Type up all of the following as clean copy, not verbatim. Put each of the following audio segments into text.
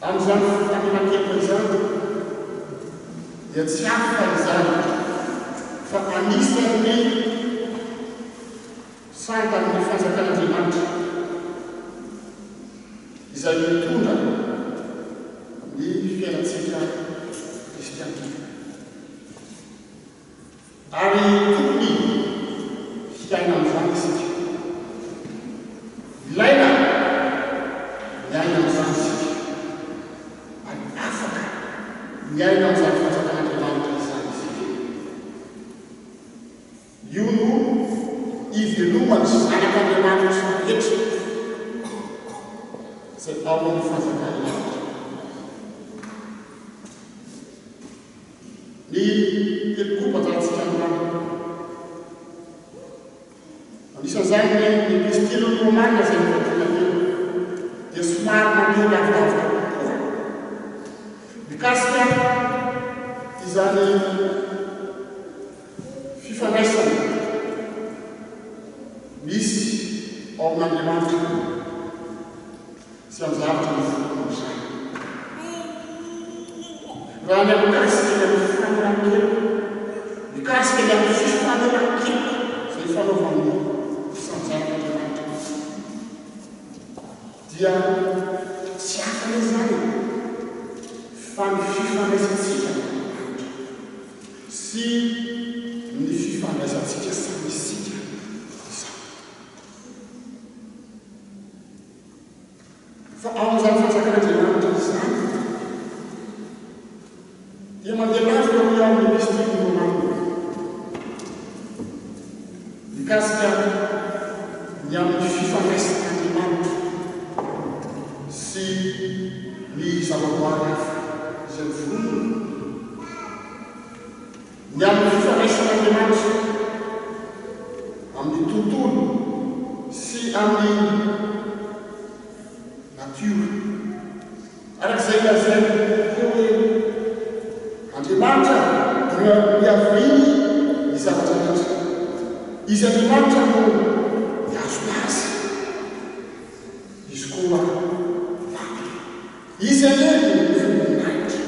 amin'izany fitaminakely izany dia tsy afy fa izany fa anisan'ny santa amin'ny fanjakan'Andriamanitra izay mitondra ny fiainantsika kristianina. Ary tokony hiaina amin'izany isika. Ilaina miaina amin'izany isika. Ary afaka miaina amin'izany fanjakan'Andriamanitra izany isika. Io no ivelomany sy zanak'Andriamanitra sy rehetra izay ao amin'ny fanjakan'Andriamanitra. Ny teloko-pazarantsika androany anisan'izany ny epistily Romanina izay nivakiana teo dia somary mandeha lavidavitra kokoa mikasika izany fifandraisana misy ao amin'Andriamanitra sy amin'ny zavatra ny voalohany izany. Raha ny amikasika ny fifandraisan-kely, mikasika ny amin'ny fifandraisan-kely izay fanaovan'ny fisanjakan'Andriamanitra dia tsy hafa izany fa ny fifandraisantsika sy ny fifandraisantsika samy isika izany. Fa ao amin'izany fanjakan'Andriamanitra izany dia mandeha lavitra ho ao amin'ny epistily Romanina mikasika ny amin'ny fifandraisan'Andriamanitra sy ny zavaboary hafa izay mivolony. Ny amin'ny fifandraisan'Andriamanitra amin'ny tontolo sy amin'ny natiora. Arak'izay lazainy teo hoe Andriamanitra dia miavriny ny zavatra rehetra. Izy Andriamanitra no miazo azy. Izy koa vaky. Izy anery ny voninahitra.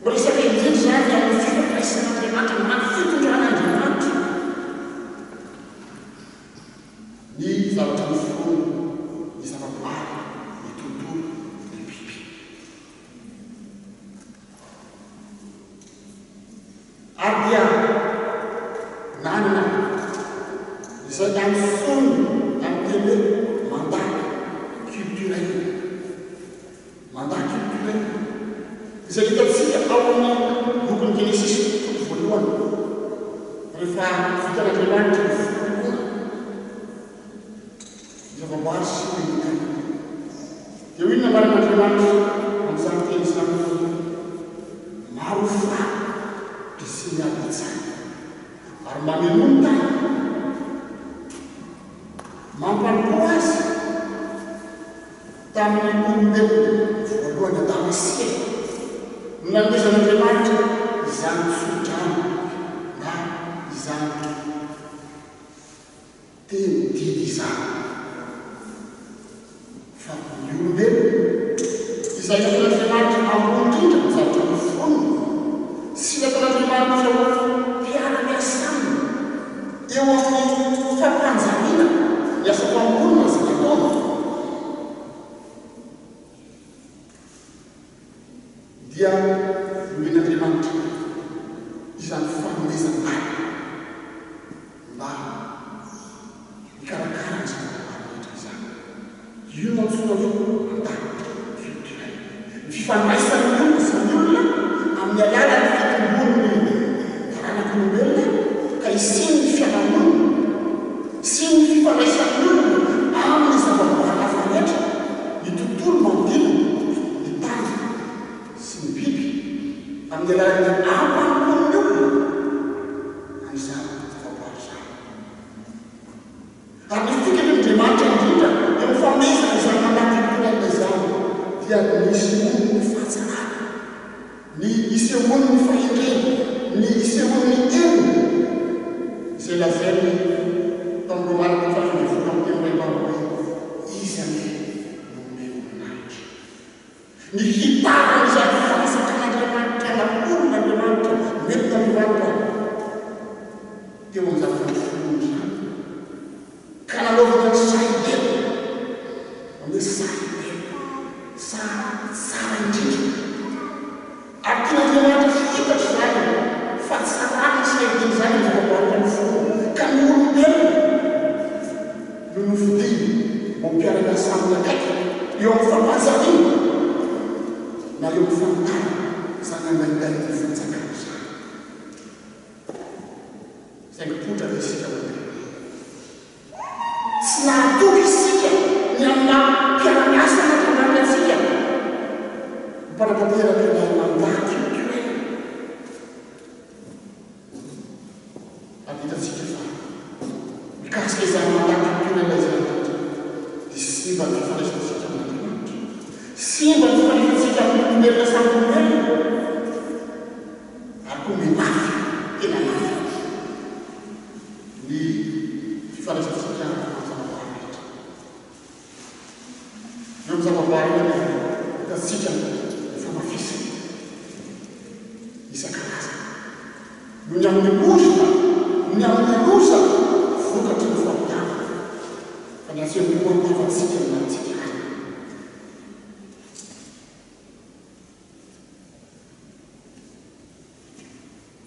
Miresaka indrindra zany amin'ny fifandraisan'Andriamanitra ny fitondran'Andriamanitra ny zavatra mifono, ny zavaboary, ny tontolo, ny biby. Ary dia nanana izay amin'ny fono amin'ny teny hoe mandaty culturel. Mandaty culturel izay hitantsika ao amin'ny bokin'ny Genesisy voalohany rehefa vitan'Andriamanitra ny fikokoana zavaboary sy ny tany. Dia ho inona marin'Andriamanitra amin'izany teny izany voalohany? Maro fa sy miabitsany ary mamenono tany mampampo azy tamin'ny olombelona voalohany Adamo sy Eva no nanomezan'Andriamanitra izany tsodrano na izany teny didy izany. Fa ny olombelona izay nataon'Andriamanitra ambony indrindra ny zavatra mifono sy nataon'Andriamanitra mpiara-miasa aminy eo amin'ny fampanjaniana ny asa mpambolona izay nataony dia nomen'Andriamanitra izany fanomezam-bary mba hikarakara ny zavaboary rehetra izany. Io no antsoina hoe mandaty culturel. Ny fifandraisan'ny olona samy olona amin'ny alalan'ny fitombolony taranak'olombelona ka isiny ny fiarahamonina sy ny fifandraisan'ny olona amin'ny zavaboary hafa rehetra, ny tontolo manodidina, ny tany sy ny biby amin'ny alalan'ny amam-pon'ny olona amin'izany zavaboary izany. Ary ny fikel'Andriamanitra indrindra eo amin'ny fanomezana izany mandaty culturel izany dia nisy ny fahatsarana, ny isehoany ny fahendrena, ny isehoany ny enina izay lazainy tamin'ny Romanina faharoa ambin'ny folo amin'ny teny iray amby hoe izy ane nomeny voninahitra. ny hitana izay fifanasak'Andriamanitra namoron'Andriamanitra mety namivanitra teo amin'izany fanofonony izany ka nanaovana ny saitelo ame saitelo tsara indrindra ary tian'Andriamanitra hitatra zany fa tsarany saitelo zany ny zavaboary fanofonony ka ny olombelona no novidiny mampiaraka samy akaiky eo amin'ny famazaniny na eo amin'ny famitana zany angaingainy ny fanjakana zany saingy-potra le isika mandeha tsy nahatoky isika ny amina mpiaramiasa n'Andriamanitra atsika mpanapateraky ny mandaty io aditatsika fa mikasika izany mandaty io ilay zany dia simba ny fifandraisantsika amin'Andriamanitra simba ny fifandraisantsika amin'ny olombelona samy olombelona ary koa menafy tena nafy ny fifandraisantsika amin'ny zavaboary rehetra eo amin'ny zavaboary eny hitantsika efa mafisana isan-karazana noho ny amin'ny lozona ny amin'ny loza vokatry ny fampiavana fa ny aseho moampiavatsika aminantsika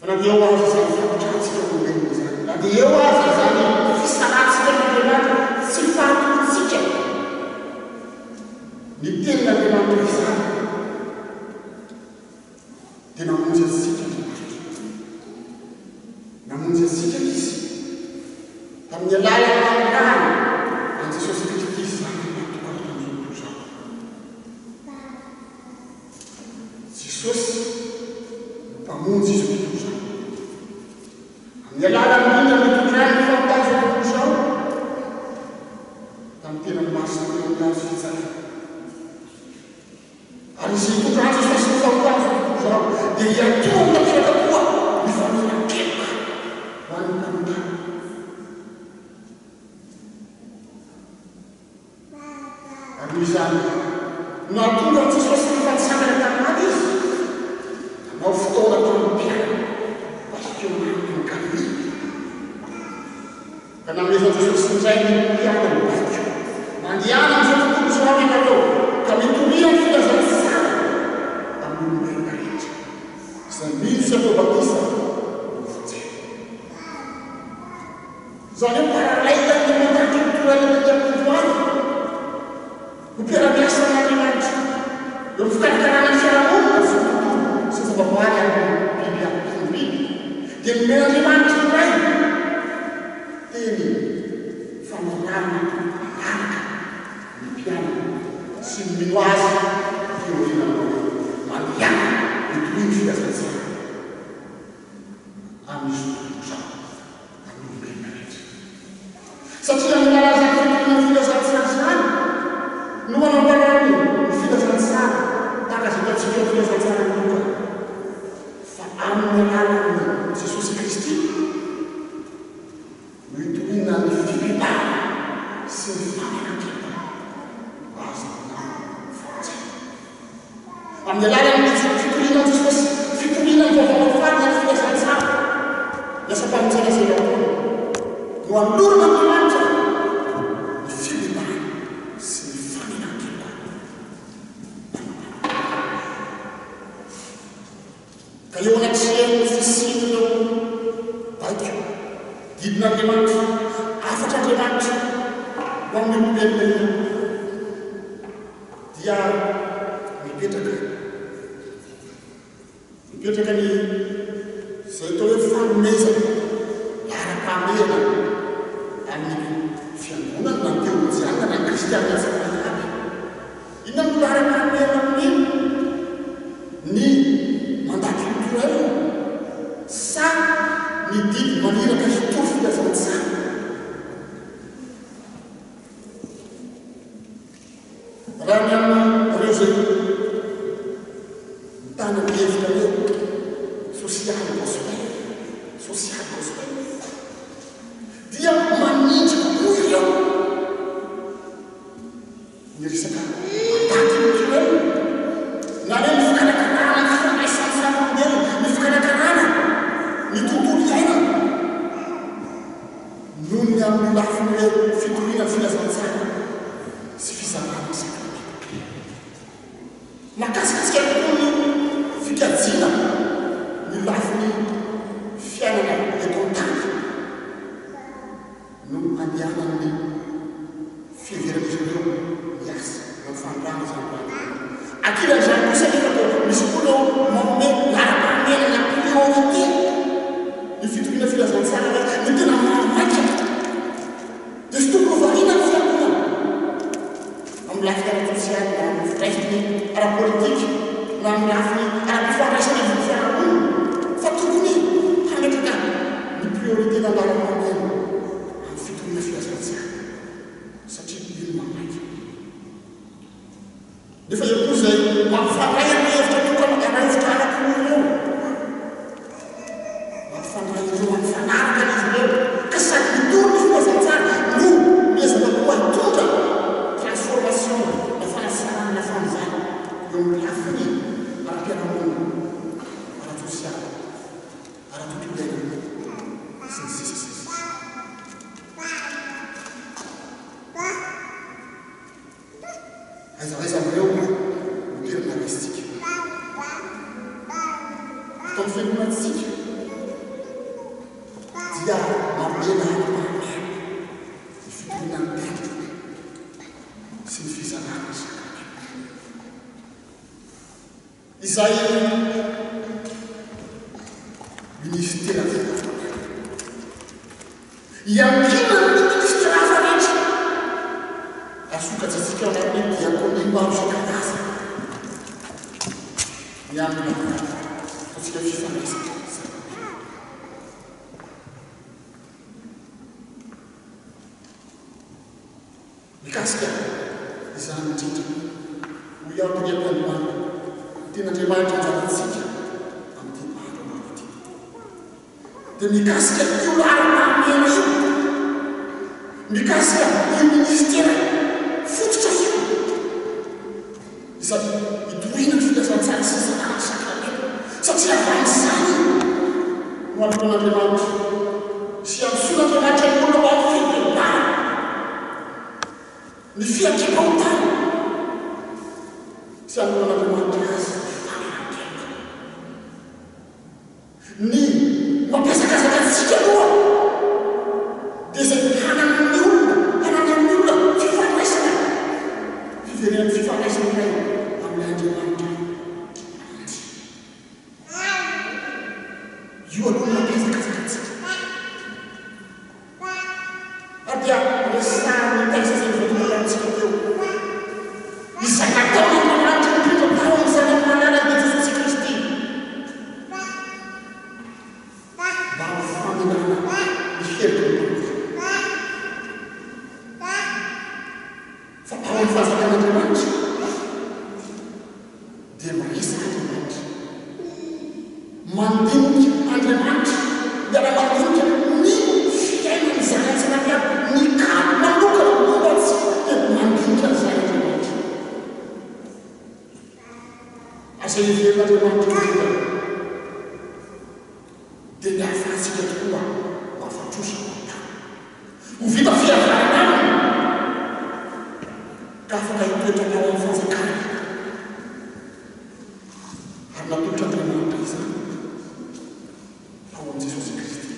fa na dia eo aza zany fapitratsika olombelona zany na dia eo aza zany fisaratsika n'Andriamanitra tsy fahatotsika ny tenin'Andriamanitra izany dia namonjy antsika namonjy antsika izy tamin'ny alalana manokana an Jesosy Kristy zany natokana amin'izao zao Jesosy mpamonjy izy tontolo zao amin'ny alalany indrindra mitodrany ny famitazy tontolo zao tamin'ny tena masina amin'ny azy fitsara ary izy todrany Jesosy ny famitazy tontolo zao dia hiatona teraka koa ny faminakeloka ho an'ny mpamitana ary noho izany nahatonga ny Jesosy ny fanisangana tamin'azy izy nanao fotoana tamin'ny mpiaina bastionany ny Galilée ka namefa Jesosy indray ny mpiaina ny bastion mandehana amin'izao tontolo zao ianareo ka mitoria ny filazana tsara amin'ny olombelona rehetra izay misy atao batisa zany hoe paralaita ny mandaty mitorana ny ampivoany ho mpiaramiasa n'Andriamanitra eo ny fikarakarana ny fiarahamonina sy tontolo sy zavaboary amin'ny biby amin'ny biby dia nomen'Andriamanitra iray teny fanorana araka ny mpiaina sy ny mino azy fiorinanao mandiana mitoriny filazantsara amin'izy tontolo zao amin'ny olombelona rehetra satria minalaza fitorina ny filazantsara zany no manamparany ny filazantsara tahaka zay tatsika ny filazantsara mioka fa amin'ny alalany Jesosy Kristy no hitorina ny fipetana sy ny faminakena azo fahatsara amin'ny alalany fitorina Jesosy fitorina ny vaovao-farina ny filazantsara lasa mpamintsana zay latona no alorona Andriamanitra ny fipetana sy ny faminakena ka eo anatrehany fisiny eo baiko didin'Andriamanitra afatr'Andriamanitra ho amin'ny olombelona io dia mipetraka ny zay tao hoe fanomezana miaraka-amena amin'ny fiangonana na teolojiana na kristianina samihafa inona no miaraka-amena amin'iny ny mandaty culturel sa ny didy maniraka hitory filazantsara raha ny amin'ireo zay mitana ny hevitra hoe social gospel dia manindry kokoa ireo ny resaka mandaty culturel amin'ny lafiny hoe fitoriana filazantsara sy fizarana sakramento makasikasika koa ny fikajiana ny lafiny fiainana eto an-tany no andehanan'ny fiheveran'izy ireo miasa mifandràna zany ankilan'izany kosa nefa misy koa reo manome lara-pahamelana priorité ny fitoriana filazantsara ny tena mahamaika dia sy tokony variana ny fiangonana amin'ny lafiny ara-sosialy na amin'ny firaisiny ara-politika na amin'ny lafiny ara-pifandraisana ny fiarahamonina fa tokony hametraka ny priorité nandara-pahamena amin'ny fitoriana filazantsara satria ino mamaika nefa eo koa zay mampifandray amin'ny hevitra tokana anahevitra anakory ireo mampifandray ireo mampifanaraka izy ireo ka sady mitoro ny filazantsara no miezaka koa hitondra transformation na fanasarana na fanjana eo amin'ny lafiny ara-piarahamonina ara-sosialy ara-tontolo iainana sy ny sisa aiza amin'ireo hoterina mistika ataon'ny fiangonantsika dia mamena ana-pahamena ny fitoriana ny tena sy ny fizarana sakramento izay ministera fiangonana iankina ny ministera hafa rehetra asokatsitsika ao amin'ny diakonia maro sakanaza ny amin'ny fatsika fifandraisana mikasika izany indrindra ho iaho teniam-piangonana ten'andriamanitra anjaratsika amin'ny andro amavity dia mikasika io lara-pahamena io mikasika io ministera fototra io izany hitoriana ny filazantsara sy izarana sakramento satria avan'izany no alohan'andriamanitra sy am'sol'andriamanitra ny olona ho amin'ny fidebana ny fiakeam-paotany sy alohan'andriamanitra azy ny mampiasakasaka antsika aloha dia zay hanan'ny olona fifandraisana fiverenan'ny fifandraisana iray amin'ny andriamanitra io aloha mampiasakasaka antsika ary dia resany taisa zay votomalantsika teo izay nataon'andriamanitra indrindra tao amin'izany amin'ny anaran'i Jesosy Kristy mba mifaminana ny hevitra fa ao amin'ny fahazakan'andriamanitra dia maisa andriamanitra mandinika andriamanitra diana mandinika ny fiainany zanantsika miady ny kamo manokana momba tsy dia mandinika an'izany andriamanitra asa iverin'andriamanitra indrindra dia ny ahafahantsika tokoa mahafatrosana ho vita fiavarana aminy ka afaka hipetraka ao amin'ny fanjakana ary natolotra andriamanitra izany ao amin'i Jesosy Kristy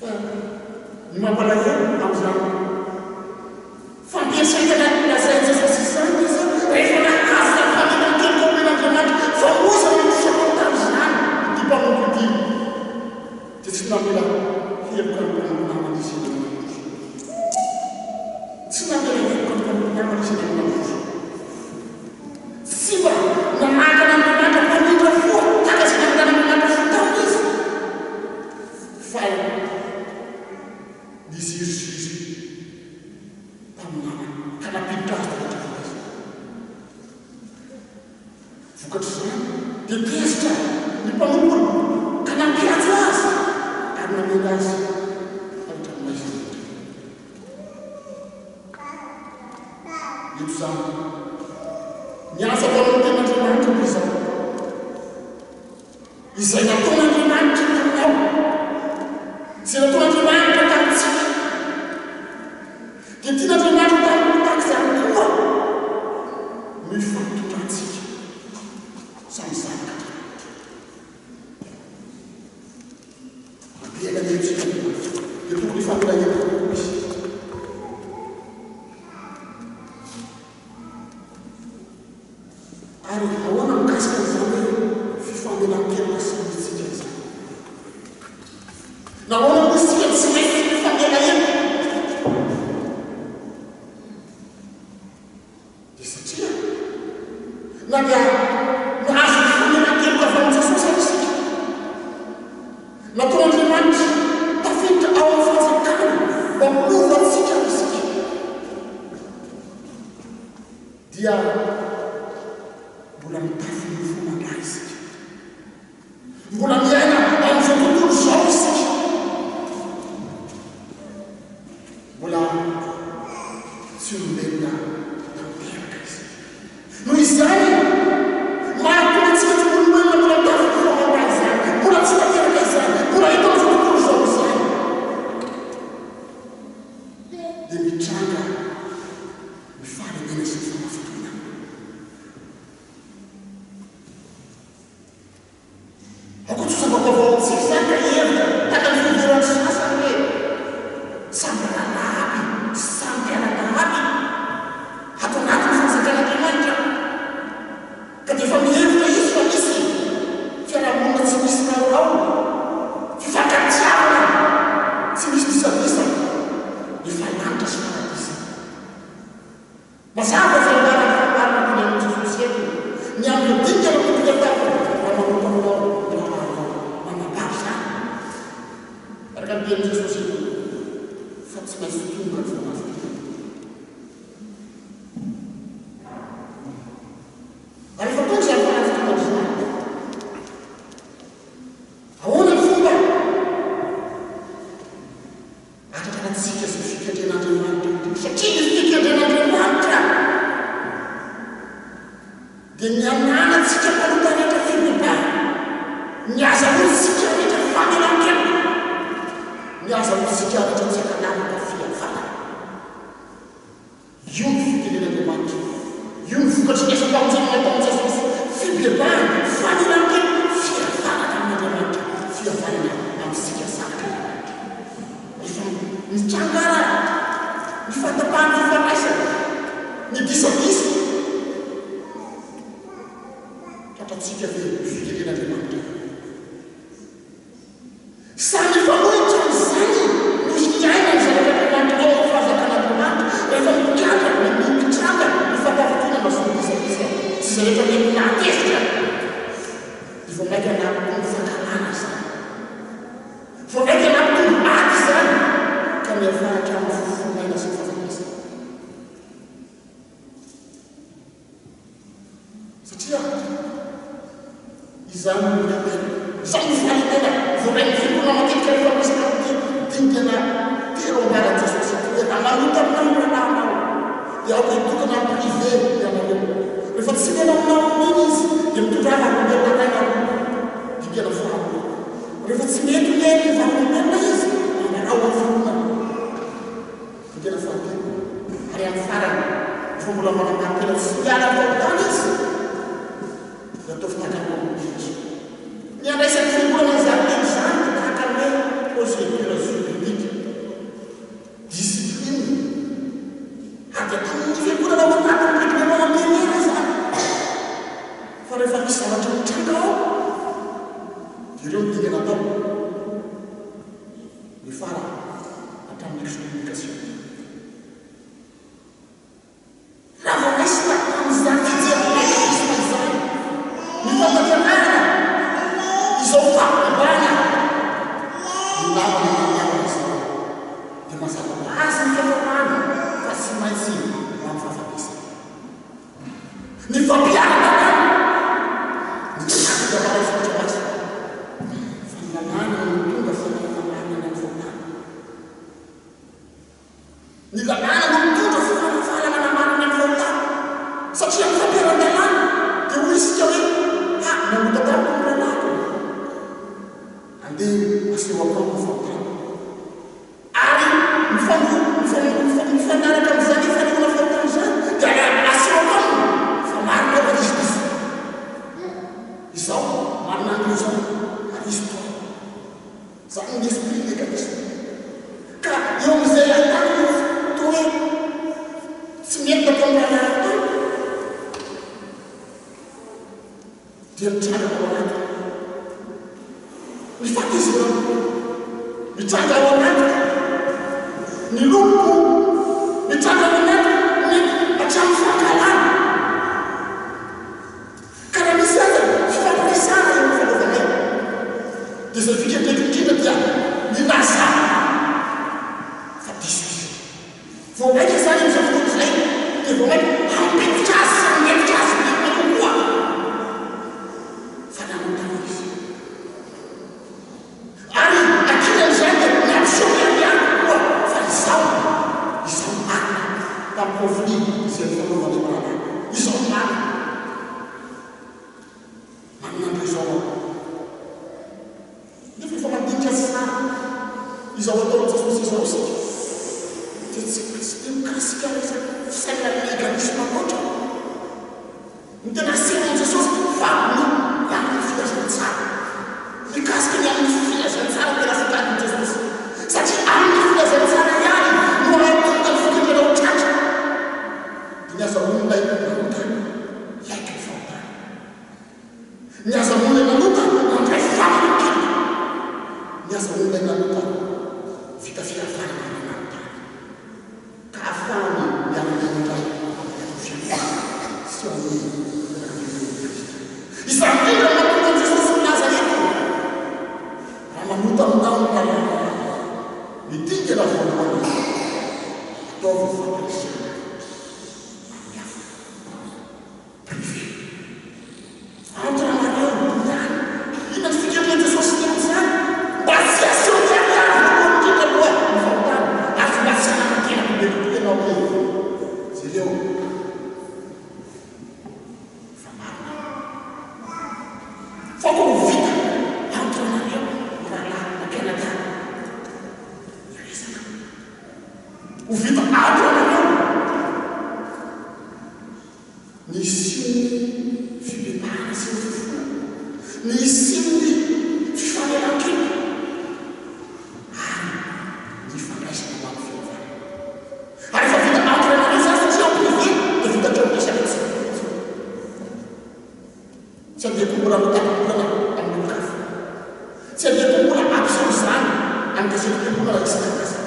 fa ny mampalahelo amin'izany fampiasaitana lazay Jesosy izany izy rehefa nahazo fanina kely komen'andriamanitra fa oza ny fisakontany izany ty mpamompody dia tsy namela heloka ny mpamompinamana izy tsy namela heloka ny mpamompinamana izy namana tsy mba namagana andriamanitra mpamindra foa taka sy namagana andriamanitra fotaona izy fa niziryziry mpaminamana ka napiditra azy tanatrana azy vokatra izany dia tezitra ny mpamompony ka nampiatso azy ary namena azy ahitrana izy eto izany ny asa ho amin'ny ten'andriamanitra izany izay nataon'andriamanitra taminao dia tian'andriamanitra tamin'nytaka zany koa mifantotratsika samy zanaka ampiaina mihetsika dia tokony fampilahena izy ary ahoana mikasika izany fifamelan-kelona sy mitsika izany na ahoana misika tsy mety fifamelahena dia satria na dia nahazo fifamelan-keloka avy amin'ny Jesosy isika nataon'Andriamanitra tafiditra ao amin'ny fanjakana mba miova antsika isika dia mbola mitafy ny fomandra isika mbola miaina amin'izao tontolo izao isika mbola tsy olombelona tanteraka isika noho izany mahatonga antsika tsy olombelona mbola mitafy ny fomandra izany mbola tsy tanteraka izany mbola hita amin'izao tontolo izao izany dia mitranga mifarinena sy ny famafitoana akotsosavakavaotsika zany ka hevitra taka ny fiveran'ny sasany hoe samby ranahaby samby ananahaby atao anatin'ny fanjakan'Andriamanitra ka dia efa mihevitra izy fa misy fiarahamonina tsy misy raorao fifankatsiarana tsy misy disabisa efa lanitra sy paradisa mazava fa imarana fambarana ny amin'ny Jesosy eto ny amin'ny dinga no tokony atao manampanao manambary zany araka ny bian'i Jesosy eto fa tsy maintsy tonga ny fanafika ary efa tonga zany fanafika izany ahoana ny fomba atratratsika sy fikendren'Andriamanitra satria ny fikendren'Andriamanitra dia ny ananatsika maloka rehetra fibebana ny aza mosika rehetra famelan-kelona ny aza mosika rehetra tsy akanavaka fiafana io ny fikendren'Andriamanitra io ny vokatry ny asa-pamonjena nataon'i Jesosy fibebana famelan-kelona fiafana tamin'Andriamanitra fiafanana amin'isika zanaka efa mitrangara ny fantapahany fifanaisana ny disabisa tatratsika ve fikendren'Andriamanitra samy famohitra n'izany no hiaina ny zanak'Andriamanitra ao amin'ny fanjakan'Andriamanitra rehefa mitranga ny fantafatoana masony disabisa tsy zay rehetra mety nahatezitra dia vao maika anampitony fankalana zany vao maika anampitony aty zany ka miafaratra amin'ny fofonaina sy ny fahafanasana satria izany izany mifalinena vao ray mifitona matetika rehefa misy dingana tero ambaran'i Jesosy hoe amanota aminao ranahanao dia aoka hitokana amin'ny privé ianareo rehefa tsy mena aminao amin'iny izy dia mitondrava olombelona dingana foana rehefa tsy mety meny vaolombelona izy amanao afona dingana foantena ary amin'ny farany fa mbola manamantena tsy miala taotany izy dia atao fitakanao amin'iny ny andraisan'ny fiangonana izany izany tahaka hoe procédure juridique discipline ady ataon'ny fiangonana matatra ny réglement intérieur zany fa rehefa misy zavatra mitranga ao ireo dingana atao ny fara hatramin'ny excommunication raha vao misy amin'izany fijerena misy izany ny fampianarana izao fampibana ny namana dia mitranga ao anaty. Ny faty izy ireo mitranga ao anaty, ny loko mitranga ao anaty ny hatramin'ny fankalana. Ka raha misy aza fifandraisana eo amin'ny fanaovana io, dia izay fikendrekindrindra dia milaza fa diso izy. Vao maika zany amin'izao fotoana izay dia vao maika hampiditra azy sy mendrika azy na kokoa fa nanotana izy. Ary ankilan'izany dia miampisoky ihany koa fa izao marina tamin'ny conflit izay fanaovana marana. Izao marina maninandro izao nefa efa mandinika tsara izao ataon'i Jesosy izao isika. Tsy mikasika fisaina legalisme loatra ny tena asian'i Jesosy fa amin'ny filazantsara. Mikasika ny amin'ny filazantsara tena fitan'i Jesosy satria amin'ny filazantsara ihany no atonga ny fikendrena ho tratra. Ny aza olona nanotana iaika ny fahotana, ny aza olona nanotana nandray famakely, ny aza olona nanotana vita firavana nanotana ka afahany miananandray sy izany tena matonga ny Jesosy milaza eto raha manota aminao ny lalàna midingana voalohany ataovy fampirisana amin'ny hafa privé entre amareo niany ina ny fikendreny Jesosy tenyzany mba tsy aseho iariary indrindra aloha ny fahotana azo mba tsy ananatena mibekitenao e zay reo fa marina fa koa ho vita entre amareo rahalahy na Canada iresaka ho vita entre amareo ny isiony fibebahana sy ny fifona, ny isiony fifanelan-kely ary ny fandraisana mamy fiavana. Ary fa vita entre amareo zany satria ao privé dia vita treo resaka tsy handeha mbola notakombolana amin'ny olokafo, tsy handeha mbola ampiseho izany amin'ny kasefitembolana isakakasa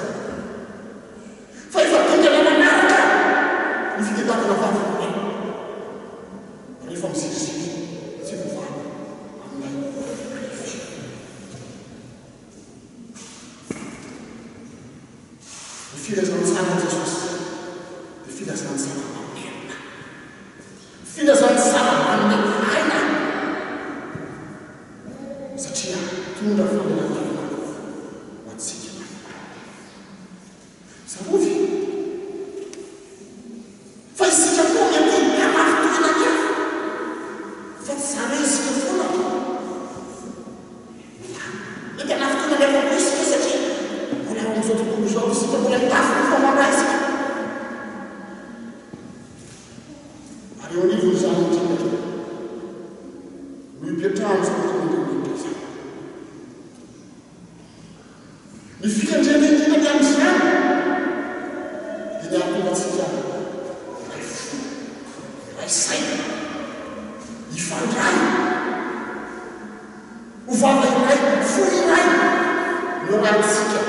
fa efa dingana manaraka ny fitetatana vavy rehefa miziriziri tsy vovany aminay ny filazantsara Jesosy dia filazantsara mamerina, filazantsara manome aina satria tondra famelan-kelona ho antsika. Sarovy fa isika koa mety hamafitohina ny hafa fa tsy zara isika foana mety hanafitohina ny hafa koa isika satria mbola ao amin'izao tontolo izao isika mbola mitafy fa mamraisika. Ary eo anivony zany indrindra no ipetrahany zao tontolo izao ny fikendrena indrindra ny amin'izany dia ny atongatsika ray fo, ray saina, ifandray, hovava iray, fo iray no rahantsika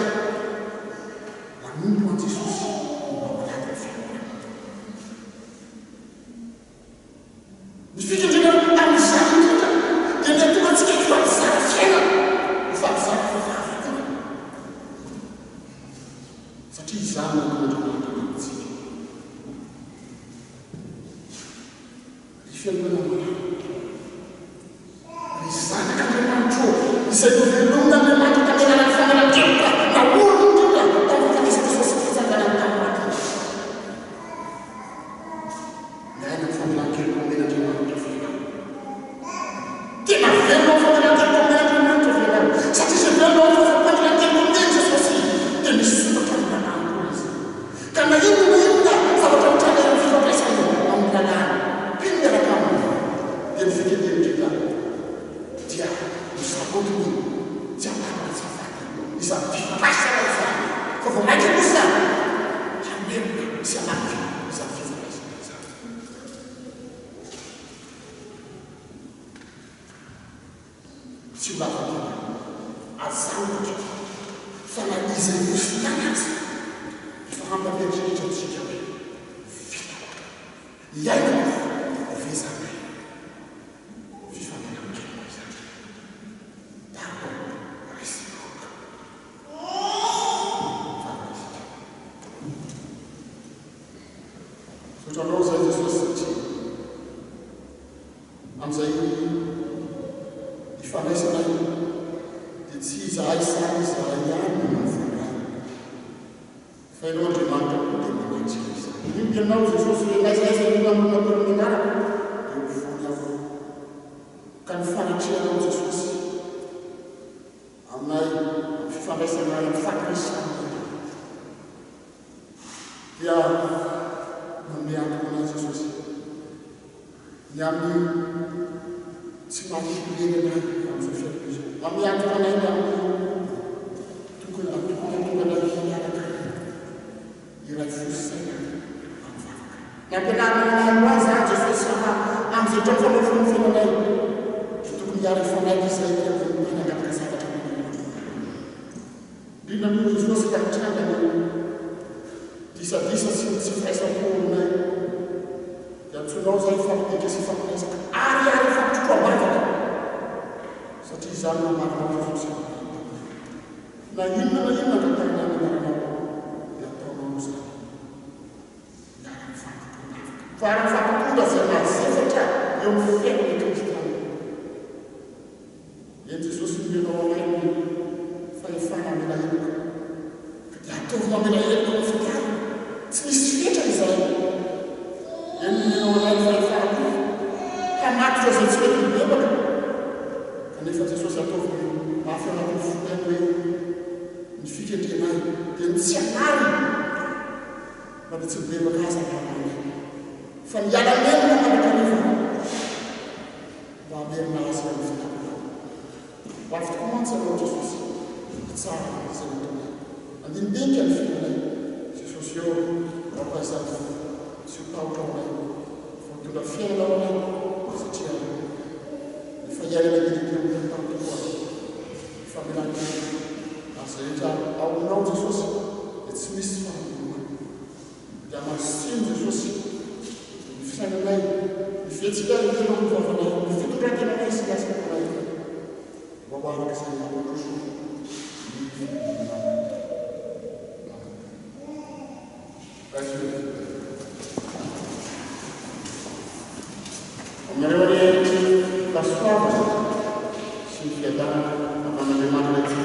manompo an Jesosy no ao anatin'ny fiangonana. Ny fikendrena amin'izany indrindra dia ny atongatsika hifampizara fiainana, hifampizara fivavakana satria izany no Andriamanitra amintsika. Ny fiangonana ry zanak'Andriamanitra izay novelomina Andriamanitra tamin'ny alalan'ny fanalan-keloka na olona indrindra tamin'ny fandraisana Jesosy fitsanganany tamin'aty. Miaina ny fanalan-keloka omen'Andriamanitra fiainana. Tena velona ny fanalan-keloka omen'Andriamanitra fiainana satria izay velona ny fanalan-keloka omeny Jesosy dia misy soratra amin'ny lalàna izy. Ka na inona zavatra mitranga eo amin'ny fifandraisana amin'ny lalàna pino miaraka aminy dia ny fikendrena dia misabotony tsy amparana tsy afaka izany fifandraisana izany fa vao maika kosa hamelona sy amaky izany fifandraisana izany. tsy lavaka azanatra fa na izy fitanazy fa hampapetrehitra tsika hoe vita iaina vezana fifananamtrana izany dako resiproka farisika sotranao zay Jesosy satria am'izay ifandraisanay dia tsy izahay sara izahay ihany mafondray fa ianao Andriamanitra dia manatsika izany io ianao Jesosy hoe naizaiza namonapelo manaraka dia mivony avao ka ny fanatrehanao Jesosy aminay fifandraisanay amin'ny fakrisana dia manome antoko anay Jesosy ny amin'ny tsy mahipilena amin'izao fianakaviana manome antoko anay ny amin'ny tokony anay miaraka iray fosaina amin'ny vavaka nampianarana ho azy Jesosy amin'izay trano famafon'ny fiainanay tokony hiara ifanaiky izay manangataka zavatra indrindra moa Jesosy ka mitrangany disadisa tsy firaisam-po aminay dia antsonao zay fampidekesy fampiresaka ary fampitrotroam-bavaka satria izany mamarina Jesosy na inona tantanana miaranao dia ataonao zany miarany fampitroam-bavaka fa ary fampitroda zay mazefatra eo amin'ny fiainany kristiana eny Jesosy mienao anay ny fahefana amena eloka dia ataovina amena eloka ny fitiana tsy misy fetra izay eny mienao anay ny fahefana hamatotra zay tsy mety mibebaka kanefa Jesosy ataovina mafy anatin'ny fotainy hoe ny fikendrenay dia ny tsy anary fa dia tsy mibebaka aza mananay fa miala menina manakanefa mba hamerina azy amin'ny fitanana ho avy tokomantsy anao Jesosy tsara zay nataonay andinidinika ny fiainanay Jesosy eo ampaizany tsy ho tahotra ao anay voatondra fiainanao anay satria efa iainana didika amin'ny tany tokoa famelana azay rehetra ao aminao Jesosy dia tsy misy fahamelomana dia masiny Jesosy ny fisainanay ny fihetsika ny tena mivavanay ny fitondran-tenanay sy lasananay mba hoaraka izay aotroso aminareo hoe lasoava sy ny fiadanana aman'Andriamanitra